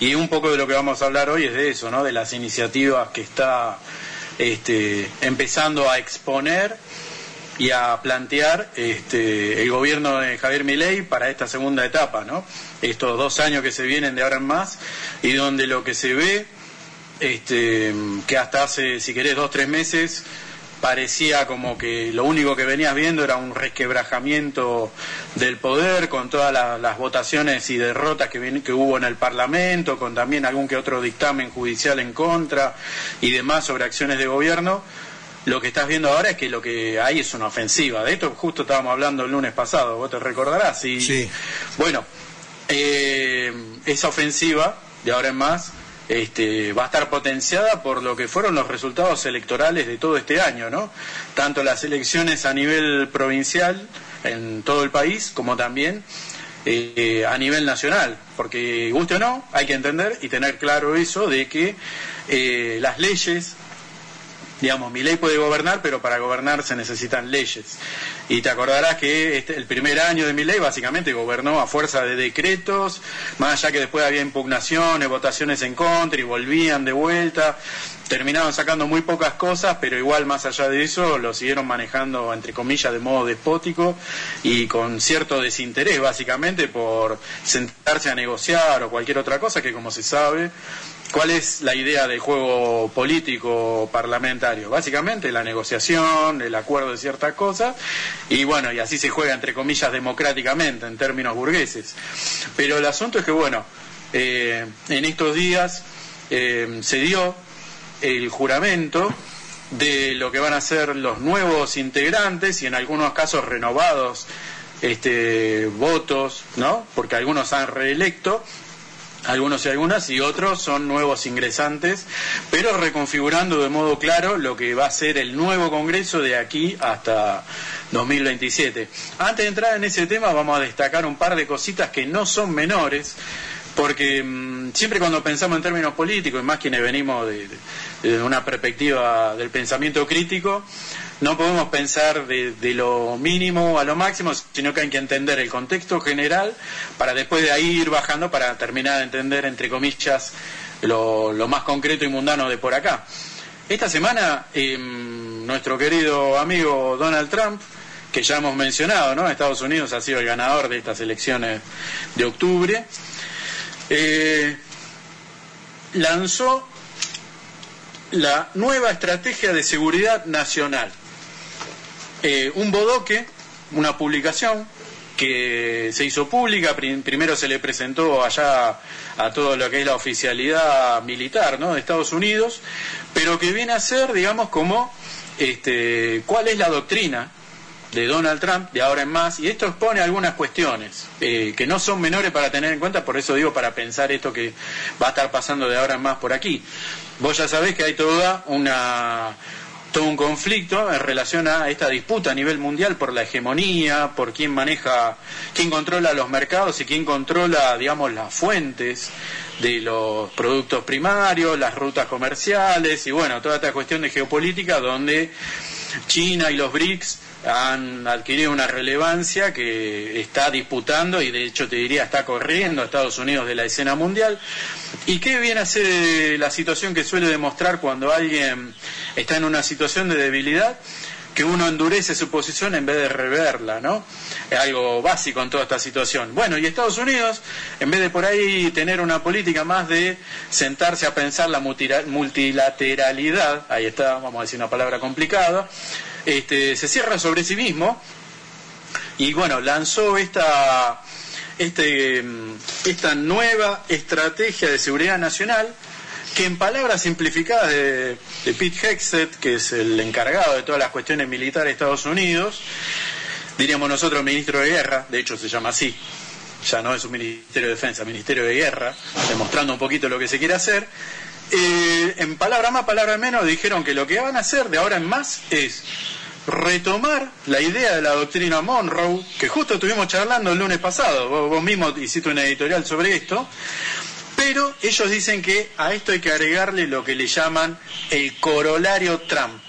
Y un poco de lo que vamos a hablar hoy es de eso, ¿no? De las iniciativas que está empezando a exponer y a plantear el gobierno de Javier Milei para esta segunda etapa, ¿no? Estos 2 años que se vienen de ahora en más, y donde lo que se ve, que hasta hace, si querés, 2 o 3 meses, parecía como que lo único que venías viendo era un resquebrajamiento del poder, con todas las votaciones y derrotas que hubo en el Parlamento, con también algún que otro dictamen judicial en contra y demás sobre acciones de gobierno. Lo que estás viendo ahora es que lo que hay es una ofensiva. De esto justo estábamos hablando el lunes pasado, vos te recordarás. Y, sí. Bueno, esa ofensiva, de ahora en más, va a estar potenciada por lo que fueron los resultados electorales de todo este año, ¿no? Tanto las elecciones a nivel provincial en todo el país, como también a nivel nacional, porque guste o no, hay que entender y tener claro eso de que las leyes, digamos, Milei puede gobernar, pero para gobernar se necesitan leyes. Y te acordarás que el primer año de Milei básicamente gobernó a fuerza de decretos, más allá que después había impugnaciones, votaciones en contra y volvían de vuelta. Terminaron sacando muy pocas cosas, pero igual más allá de eso lo siguieron manejando, entre comillas, de modo despótico y con cierto desinterés básicamente por sentarse a negociar o cualquier otra cosa que, como se sabe, ¿cuál es la idea del juego político parlamentario? Básicamente la negociación, el acuerdo de ciertas cosas, y bueno, y así se juega, entre comillas, democráticamente, en términos burgueses. Pero el asunto es que, bueno, en estos días se dio el juramento de lo que van a ser los nuevos integrantes, y en algunos casos renovados votos, ¿no? Porque algunos han reelecto, algunos y algunas, y otros son nuevos ingresantes, pero reconfigurando de modo claro lo que va a ser el nuevo Congreso de aquí hasta 2027. Antes de entrar en ese tema, vamos a destacar un par de cositas que no son menores, porque siempre cuando pensamos en términos políticos, y más quienes venimos de una perspectiva del pensamiento crítico, no podemos pensar de lo mínimo a lo máximo, sino que hay que entender el contexto general para después de ahí ir bajando para terminar de entender, entre comillas, lo más concreto y mundano de por acá. Esta semana, nuestro querido amigo Donald Trump, que ya hemos mencionado, ¿no? Estados Unidos ha sido el ganador de estas elecciones de octubre, lanzó la nueva estrategia de seguridad nacional. Un bodoque, una publicación que se hizo pública, primero se le presentó allá a todo lo que es la oficialidad militar, ¿no?, de Estados Unidos, pero que viene a ser, digamos, como cuál es la doctrina de Donald Trump de ahora en más, y esto expone algunas cuestiones que no son menores para tener en cuenta, por eso digo, para pensar esto que va a estar pasando de ahora en más por aquí. Vos ya sabés que hay todo un conflicto en relación a esta disputa a nivel mundial por la hegemonía, por quién controla los mercados y quién controla, digamos, las fuentes de los productos primarios, las rutas comerciales y bueno, toda esta cuestión de geopolítica donde China y los BRICS han adquirido una relevancia que está disputando y de hecho te diría está corriendo a Estados Unidos de la escena mundial. ¿Y qué viene a ser la situación que suele demostrar cuando alguien está en una situación de debilidad? Que uno endurece su posición en vez de reverla, ¿no? Es algo básico en toda esta situación. Bueno, y Estados Unidos, en vez de por ahí tener una política más de sentarse a pensar la multilateralidad, ahí está, vamos a decir una palabra complicada, se cierra sobre sí mismo y bueno, lanzó esta nueva estrategia de seguridad nacional que, en palabras simplificadas de Pete Hegseth, que es el encargado de todas las cuestiones militares de Estados Unidos, diríamos nosotros ministro de guerra, de hecho se llama así, ya no es un ministerio de defensa, ministerio de guerra, demostrando un poquito lo que se quiere hacer. En palabras más, palabras menos, dijeron que lo que van a hacer de ahora en más es retomar la idea de la doctrina Monroe, que justo estuvimos charlando el lunes pasado, vos mismo hiciste una editorial sobre esto, pero ellos dicen que a esto hay que agregarle lo que le llaman el corolario Trump,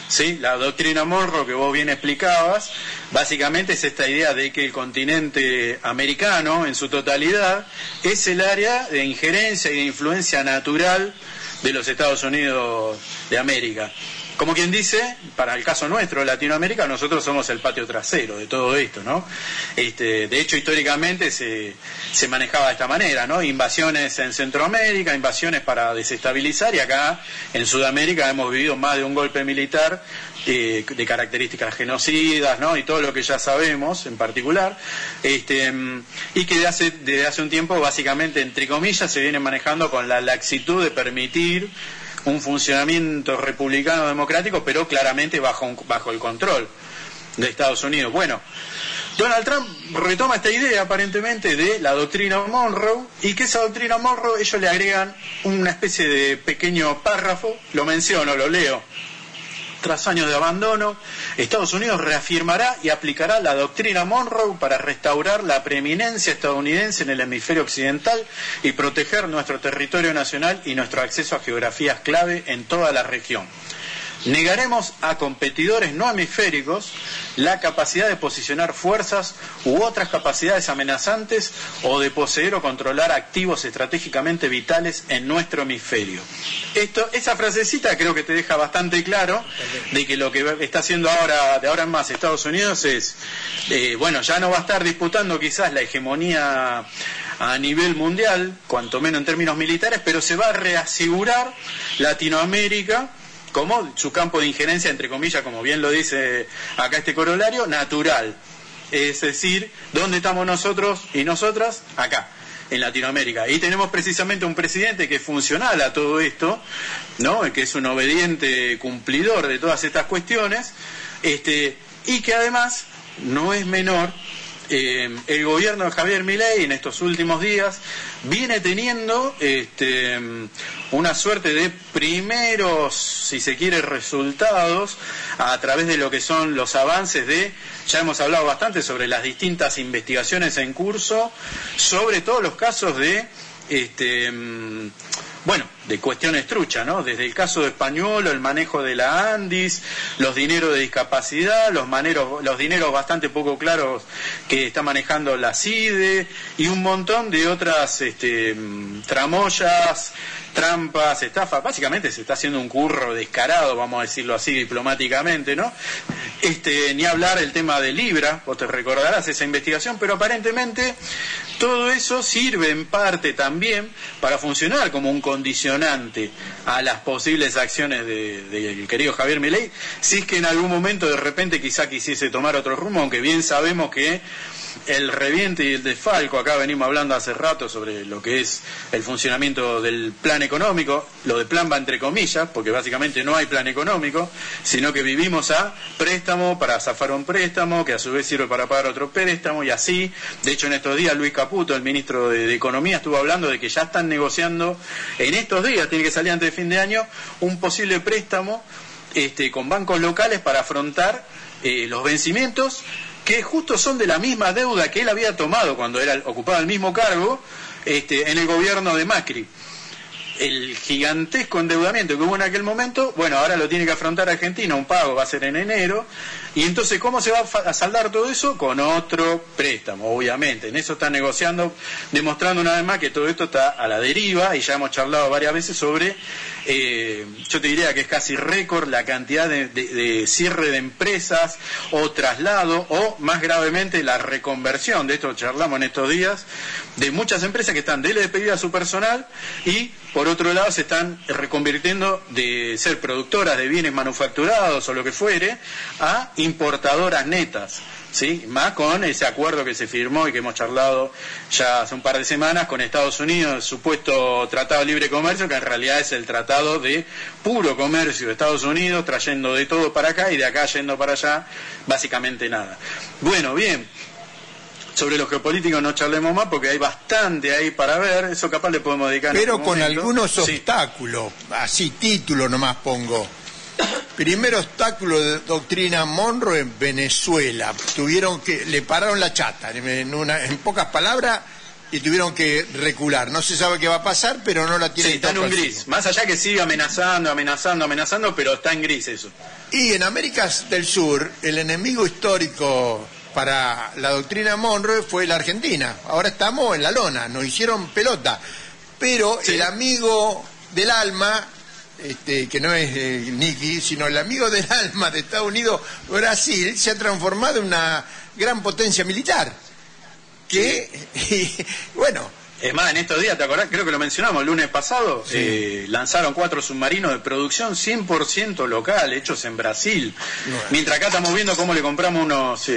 ¿sí? La doctrina Monroe que vos bien explicabas, básicamente es esta idea de que el continente americano en su totalidad es el área de injerencia y de influencia natural de los Estados Unidos de América. Como quien dice, para el caso nuestro, Latinoamérica, nosotros somos el patio trasero de todo esto, ¿no? De hecho, históricamente se manejaba de esta manera, ¿no? Invasiones en Centroamérica, invasiones para desestabilizar, y acá en Sudamérica hemos vivido más de un golpe militar de características genocidas, ¿no? Y todo lo que ya sabemos en particular, y que desde hace un tiempo, básicamente, entre comillas, se viene manejando con la laxitud de permitir un funcionamiento republicano democrático, pero claramente bajo el control de Estados Unidos. Bueno, Donald Trump retoma esta idea aparentemente de la doctrina Monroe, y que esa doctrina Monroe ellos le agregan una especie de pequeño párrafo, lo menciono, lo leo. Tras años de abandono, Estados Unidos reafirmará y aplicará la doctrina Monroe para restaurar la preeminencia estadounidense en el hemisferio occidental y proteger nuestro territorio nacional y nuestro acceso a geografías clave en toda la región. Negaremos a competidores no hemisféricos la capacidad de posicionar fuerzas u otras capacidades amenazantes o de poseer o controlar activos estratégicamente vitales en nuestro hemisferio. Esa frasecita creo que te deja bastante claro de que lo que está haciendo ahora, de ahora en más, Estados Unidos es, bueno, ya no va a estar disputando quizás la hegemonía a nivel mundial, cuanto menos en términos militares, pero se va a reasegurar Latinoamérica como su campo de injerencia, entre comillas, como bien lo dice acá este corolario, natural. Es decir, ¿dónde estamos nosotros y nosotras? Acá, en Latinoamérica. Y tenemos precisamente un presidente que es funcional a todo esto, ¿no? Que es un obediente cumplidor de todas estas cuestiones, y que además no es menor. El gobierno de Javier Milei en estos últimos días viene teniendo una suerte de primeros, si se quiere, resultados a través de lo que son los avances ya hemos hablado bastante sobre las distintas investigaciones en curso, sobre todos los casos de de cuestiones truchas, ¿no? Desde el caso de Españolo, el manejo de la Andis, los dineros de discapacidad, los dineros bastante poco claros que está manejando la CIDE, y un montón de otras tramoyas, trampas, estafas. Básicamente se está haciendo un curro descarado, vamos a decirlo así diplomáticamente, ¿no? Ni hablar el tema de Libra, vos te recordarás esa investigación, pero aparentemente todo eso sirve en parte también para funcionar como un condicionante a las posibles acciones del querido Javier Milei, si es que en algún momento de repente quizá quisiese tomar otro rumbo, aunque bien sabemos que el reviente y el desfalco, acá venimos hablando hace rato sobre lo que es el funcionamiento del plan económico, lo de plan va entre comillas, porque básicamente no hay plan económico, sino que vivimos a préstamo para zafar un préstamo, que a su vez sirve para pagar otro préstamo, y así. De hecho, en estos días Luis Caputo, el ministro de Economía, estuvo hablando de que ya están negociando, en estos días, tiene que salir antes de fin de año, un posible préstamo con bancos locales para afrontar los vencimientos, que justo son de la misma deuda que él había tomado cuando ocupaba el mismo cargo en el gobierno de Macri. El gigantesco endeudamiento que hubo en aquel momento, bueno, ahora lo tiene que afrontar Argentina, un pago va a ser en enero, y entonces, ¿cómo se va a saldar todo eso? Con otro préstamo, obviamente. En eso está negociando, demostrando una vez más que todo esto está a la deriva, y ya hemos charlado varias veces sobre, yo te diría que es casi récord la cantidad de cierre de empresas, o traslado, o más gravemente la reconversión, de esto charlamos en estos días, de muchas empresas que están de despedida a su personal, y por otro lado se están reconvirtiendo de ser productoras de bienes manufacturados o lo que fuere a importadoras netas, ¿sí? Más con ese acuerdo que se firmó y que hemos charlado ya hace un par de semanas con Estados Unidos, el supuesto Tratado de Libre Comercio, que en realidad es el tratado de puro comercio de Estados Unidos, trayendo de todo para acá y de acá yendo para allá, básicamente nada. Bueno, bien. Sobre los geopolíticos no charlemos más porque hay bastante ahí para ver, eso capaz le podemos dedicar. Pero con algunos obstáculos, así título nomás pongo. Primer obstáculo de doctrina Monroe en Venezuela. Le pararon la chata. En pocas palabras, y tuvieron que recular. No se sabe qué va a pasar, pero no la tienen. Sí, está en un gris. Más allá que sigue amenazando, pero está en gris eso. Y en América del Sur, el enemigo histórico para la doctrina Monroe fue la Argentina. Ahora estamos en la lona, nos hicieron pelota. Pero sí, el amigo del alma, que no es Nicky, sino el amigo del alma de Estados Unidos, Brasil, se ha transformado en una gran potencia militar. Que, sí. Bueno... Es más, en estos días, ¿te acordás? Creo que lo mencionamos el lunes pasado, sí. Lanzaron 4 submarinos de producción 100% local, hechos en Brasil. Bueno. Mientras acá estamos viendo cómo le compramos unos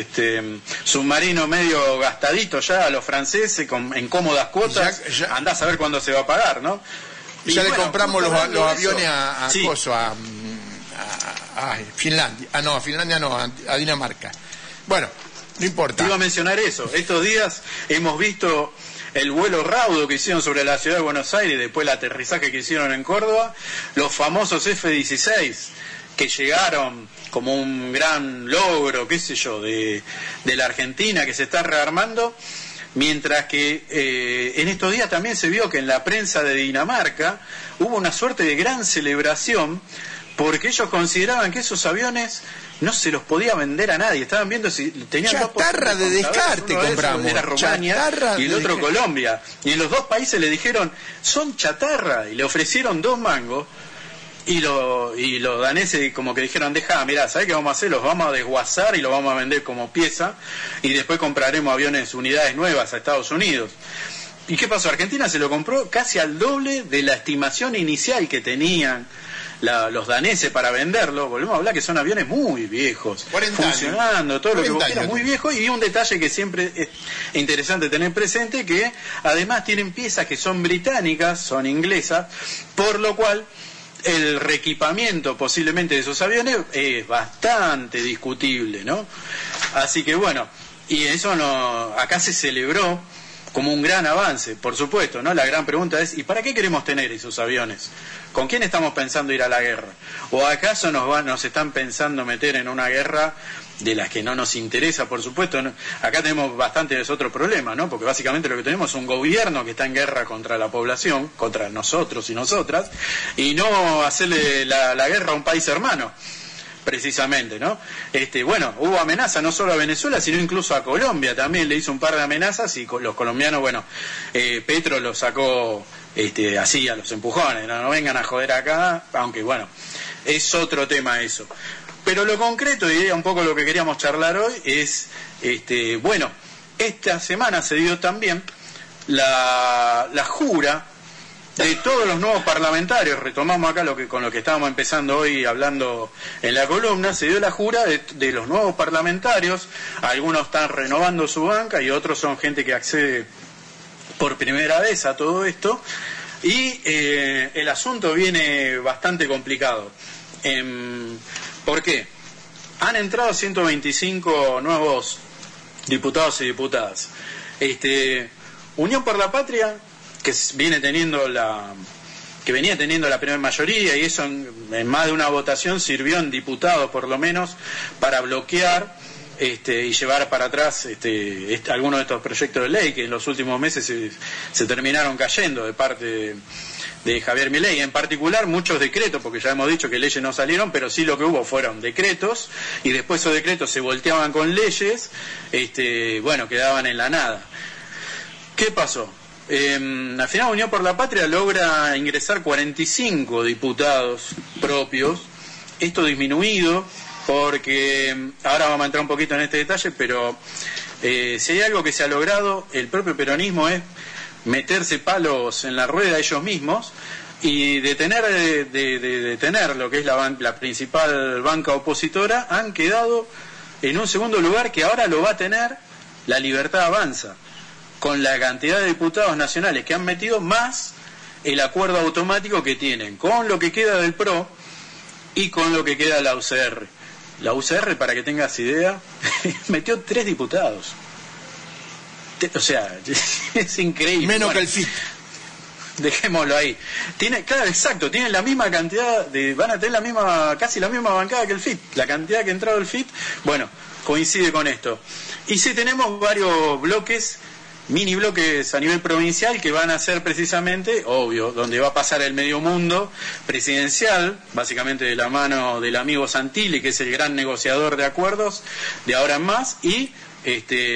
submarinos medio gastaditos ya a los franceses en cómodas cuotas. Ya. Andás a ver cuándo se va a pagar, ¿no? Y ya le compramos los aviones a sí, a Finlandia. No, a Finlandia no, a Dinamarca. Bueno, no importa. Te iba a mencionar eso. Estos días hemos visto el vuelo raudo que hicieron sobre la ciudad de Buenos Aires, después el aterrizaje que hicieron en Córdoba, los famosos F-16 que llegaron como un gran logro, qué sé yo, de la Argentina, que se está rearmando, mientras que en estos días también se vio que en la prensa de Dinamarca hubo una suerte de gran celebración, porque ellos consideraban que esos aviones no se los podía vender a nadie. Estaban viendo si tenían chatarra de descarte. Compramos. Era Rumania y el otro Colombia. Y en los dos países le dijeron, son chatarra, y le ofrecieron 2 mangos. Y los daneses como que dijeron, mirá, ¿sabés qué vamos a hacer? Los vamos a desguazar y los vamos a vender como pieza, y después compraremos aviones, unidades nuevas a Estados Unidos. ¿Y qué pasó? Argentina se lo compró casi al doble de la estimación inicial que tenían los daneses para venderlo. Volvemos a hablar que son aviones muy viejos, funcionando, todo lo que vos quieras, muy viejos. Y un detalle que siempre es interesante tener presente, que además tienen piezas que son británicas, son inglesas, por lo cual el reequipamiento posiblemente de esos aviones es bastante discutible, ¿no? Así que bueno, y eso acá se celebró como un gran avance, por supuesto, ¿no? La gran pregunta es, ¿y para qué queremos tener esos aviones? ¿Con quién estamos pensando ir a la guerra? ¿O acaso nos están pensando meter en una guerra de las que no nos interesa, por supuesto? Acá tenemos bastantes otros problemas, ¿no? Porque básicamente lo que tenemos es un gobierno que está en guerra contra la población, contra nosotros y nosotras, y no hacerle la guerra a un país hermano. Precisamente, ¿no? Bueno, hubo amenaza no solo a Venezuela, sino incluso a Colombia también, le hizo un par de amenazas, y los colombianos, bueno, Petro los sacó así a los empujones, no vengan a joder acá, aunque bueno, es otro tema eso. Pero lo concreto, y un poco lo que queríamos charlar hoy, es, bueno, esta semana se dio también la jura de todos los nuevos parlamentarios. Retomamos acá con lo que estábamos empezando hoy hablando en la columna. Se dio la jura de los nuevos parlamentarios. Algunos están renovando su banca y otros son gente que accede por primera vez a todo esto, y el asunto viene bastante complicado. ¿Por qué? Han entrado 125 nuevos diputados y diputadas. Unión por la Patria, que venía teniendo la primera mayoría, y eso en más de una votación sirvió en diputados por lo menos para bloquear y llevar para atrás algunos de estos proyectos de ley que en los últimos meses se terminaron cayendo de parte de Javier Milei, en particular muchos decretos, porque ya hemos dicho que leyes no salieron, pero sí lo que hubo fueron decretos, y después esos decretos se volteaban con leyes, bueno, quedaban en la nada. ¿Qué pasó? Al final Unión por la Patria logra ingresar 45 diputados propios, esto disminuido porque, ahora vamos a entrar un poquito en este detalle, pero si hay algo que se ha logrado, el propio peronismo, es meterse palos en la rueda ellos mismos y detener lo que es la principal banca opositora. Han quedado en un segundo lugar, que ahora lo va a tener La Libertad Avanza, con la cantidad de diputados nacionales que han metido, más el acuerdo automático que tienen con lo que queda del PRO y con lo que queda de la UCR. La UCR, para que tengas idea, metió 3 diputados. O sea, es increíble. Menos que el FIT. Dejémoslo ahí. Claro, exacto, tienen la misma cantidad van a tener casi la misma bancada que el FIT. La cantidad que ha entrado el FIT, bueno, coincide con esto. Y sí, tenemos varios bloques mini bloques a nivel provincial que van a ser precisamente, obvio, donde va a pasar el medio mundo presidencial, básicamente de la mano del amigo Santilli, que es el gran negociador de acuerdos de ahora en más, y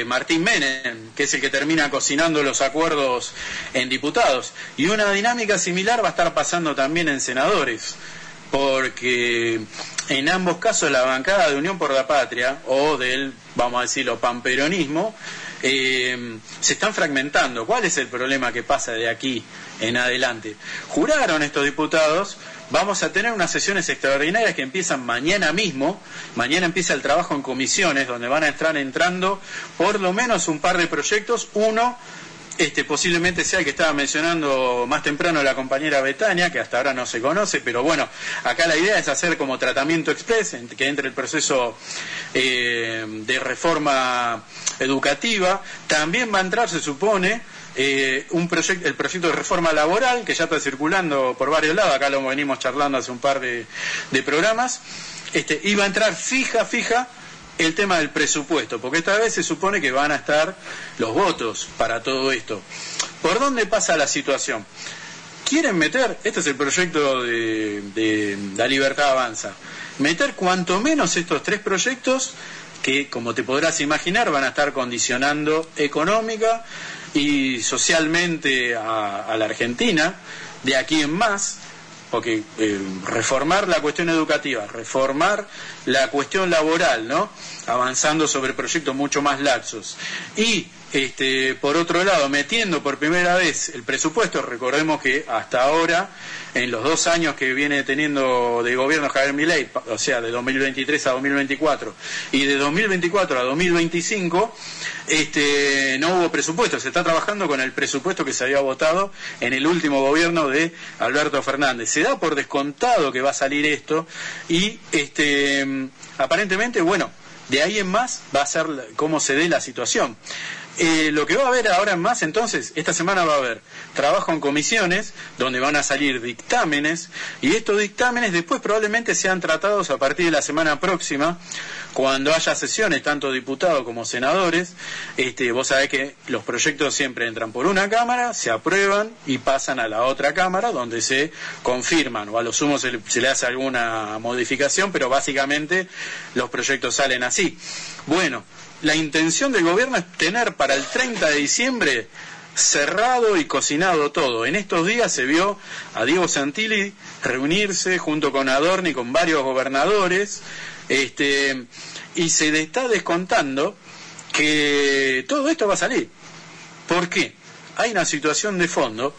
Martín Menem, que es el que termina cocinando los acuerdos en diputados. Y una dinámica similar va a estar pasando también en senadores, porque en ambos casos la bancada de Unión por la Patria, o del, vamos a decirlo, panperonismo, se están fragmentando. ¿Cuál es el problema que pasa de aquí en adelante? Juraron estos diputados: vamos a tener unas sesiones extraordinarias que empiezan mañana mismo. Mañana empieza el trabajo en comisiones, donde van a estar entrando por lo menos un par de proyectos. Uno, posiblemente sea el que estaba mencionando más temprano la compañera Betania, que hasta ahora no se conoce, pero bueno, acá la idea es hacer como tratamiento express, que entre el proceso de reforma educativa. También va a entrar, se supone, el proyecto de reforma laboral, que ya está circulando por varios lados, acá lo venimos charlando hace un par de programas, y va a entrar fija el tema del presupuesto, porque esta vez se supone que van a estar los votos para todo esto. ¿Por dónde pasa la situación? Quieren meter, este es el proyecto de La Libertad Avanza, meter cuanto menos estos 3 proyectos que, como te podrás imaginar, van a estar condicionando económica y socialmente a la Argentina de aquí en más, porque reformar la cuestión educativa, reformar la cuestión laboral, ¿no?, avanzando sobre proyectos mucho más laxos, y por otro lado metiendo por primera vez el presupuesto. Recordemos que hasta ahora, en los 2 años que viene teniendo de gobierno Javier Milei, o sea, de 2023 a 2024 y de 2024 a 2025, no hubo presupuesto. Se está trabajando con el presupuesto que se había votado en el último gobierno de Alberto Fernández. Se da por descontado que va a salir esto, y aparentemente, bueno, de ahí en más va a ser cómo se dé la situación. Lo que va a haber ahora en más, entonces, esta semana va a haber trabajo en comisiones, donde van a salir dictámenes, y estos dictámenes después probablemente sean tratados a partir de la semana próxima, cuando haya sesiones, tanto diputados como senadores. Vos sabés que los proyectos siempre entran por una cámara, se aprueban y pasan a la otra cámara, donde se confirman, o a lo sumo se le hace alguna modificación, pero básicamente los proyectos salen así. Bueno, la intención del gobierno es tener para el 30 de diciembre cerrado y cocinado todo. En estos días se vio a Diego Santilli reunirse junto con Adorni, con varios gobernadores, y se está descontando que todo esto va a salir. ¿Por qué? Hay una situación de fondo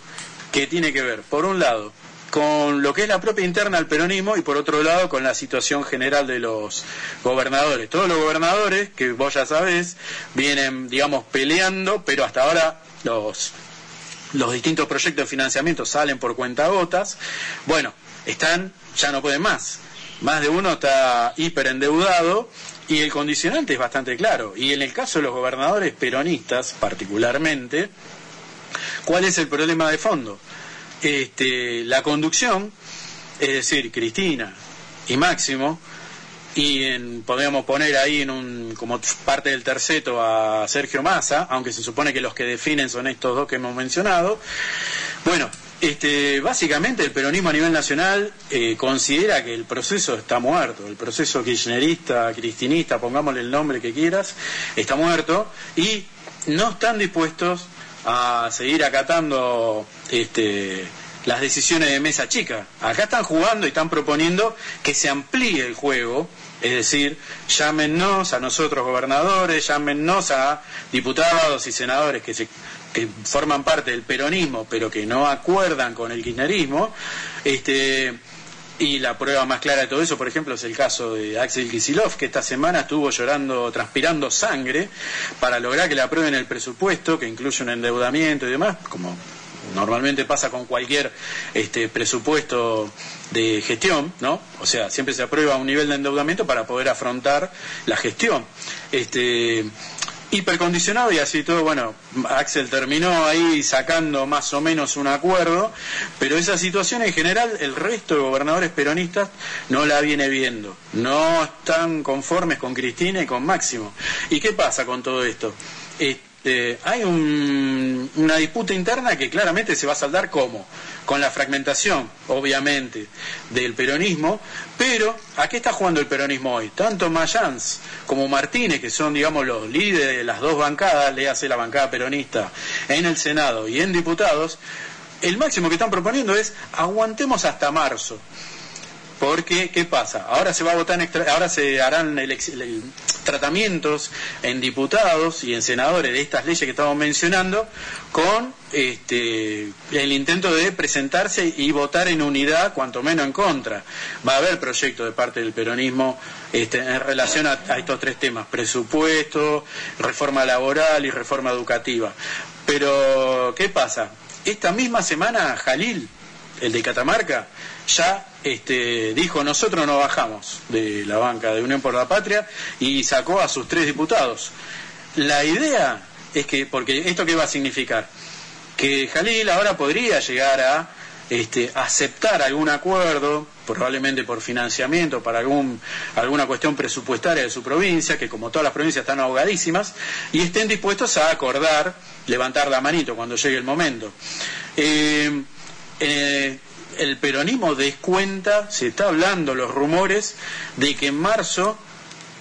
que tiene que ver, por un lado, con lo que es la propia interna del peronismo, y por otro lado con la situación general de los gobernadores. Todos los gobernadores, que vos ya sabés, vienen, digamos, peleando, pero hasta ahora los distintos proyectos de financiamiento salen por cuentagotas. Bueno, ya no pueden más. Más de uno está hiperendeudado, y el condicionante es bastante claro. Y en el caso de los gobernadores peronistas, particularmente, ¿cuál es el problema de fondo? La conducción, es decir, Cristina y Máximo, y podríamos poner ahí como parte del terceto a Sergio Massa, aunque se supone que los que definen son estos 2 que hemos mencionado. Bueno, básicamente el peronismo a nivel nacional considera que el proceso está muerto, el proceso kirchnerista, cristinista, pongámosle el nombre que quieras, está muerto, y no están dispuestos a seguir acatando las decisiones de mesa chica. Acá están jugando y están proponiendo que se amplíe el juego, es decir, llámennos a nosotros gobernadores, llámennos a diputados y senadores que forman parte del peronismo, pero que no acuerdan con el kirchnerismo. Y la prueba más clara de todo eso, por ejemplo, es el caso de Axel Kicillof, que esta semana estuvo llorando, transpirando sangre para lograr que le aprueben el presupuesto, que incluye un endeudamiento y demás, como normalmente pasa con cualquier presupuesto de gestión, ¿no? O sea, siempre se aprueba un nivel de endeudamiento para poder afrontar la gestión. Hipercondicionado, y así todo. Bueno, Axel terminó ahí sacando más o menos un acuerdo, pero esa situación en general el resto de gobernadores peronistas no la viene viendo, no están conformes con Cristina y con Máximo. ¿Y qué pasa con todo esto? hay una disputa interna que claramente se va a saldar ¿cómo? Con la fragmentación, obviamente, del peronismo, pero ¿a qué está jugando el peronismo hoy? Tanto Mayans como Martínez, que son, digamos, los líderes de las dos bancadas, le hace la bancada peronista en el Senado y en diputados, el máximo que están proponiendo es aguantemos hasta marzo. Porque, ¿qué pasa? Ahora se va a votar ahora se harán tratamientos en diputados y en senadores de estas leyes que estamos mencionando con el intento de presentarse y votar en unidad, cuanto menos en contra. Va a haber proyectos de parte del peronismo en relación a estos tres temas: presupuesto, reforma laboral y reforma educativa. Pero, ¿qué pasa? Esta misma semana Jalil, el de Catamarca, ya dijo: nosotros no bajamos de la banca de Unión por la Patria, y sacó a sus 3 diputados. La idea es que, porque ¿esto qué va a significar? Que Jalil ahora podría llegar a aceptar algún acuerdo, probablemente por financiamiento, para alguna cuestión presupuestaria de su provincia, que como todas las provincias están ahogadísimas, y estén dispuestos a acordar, levantar la manito cuando llegue el momento. El peronismo descuenta, se está hablando los rumores de que en marzo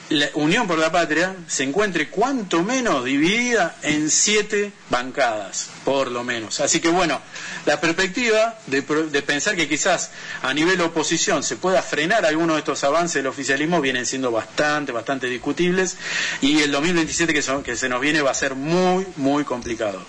la Unión por la Patria se encuentre cuanto menos dividida en 7 bancadas, por lo menos. Así que bueno, la perspectiva de pensar que quizás a nivel oposición se pueda frenar algunos de estos avances del oficialismo vienen siendo bastante discutibles, y el 2027 que se nos viene va a ser muy complicado.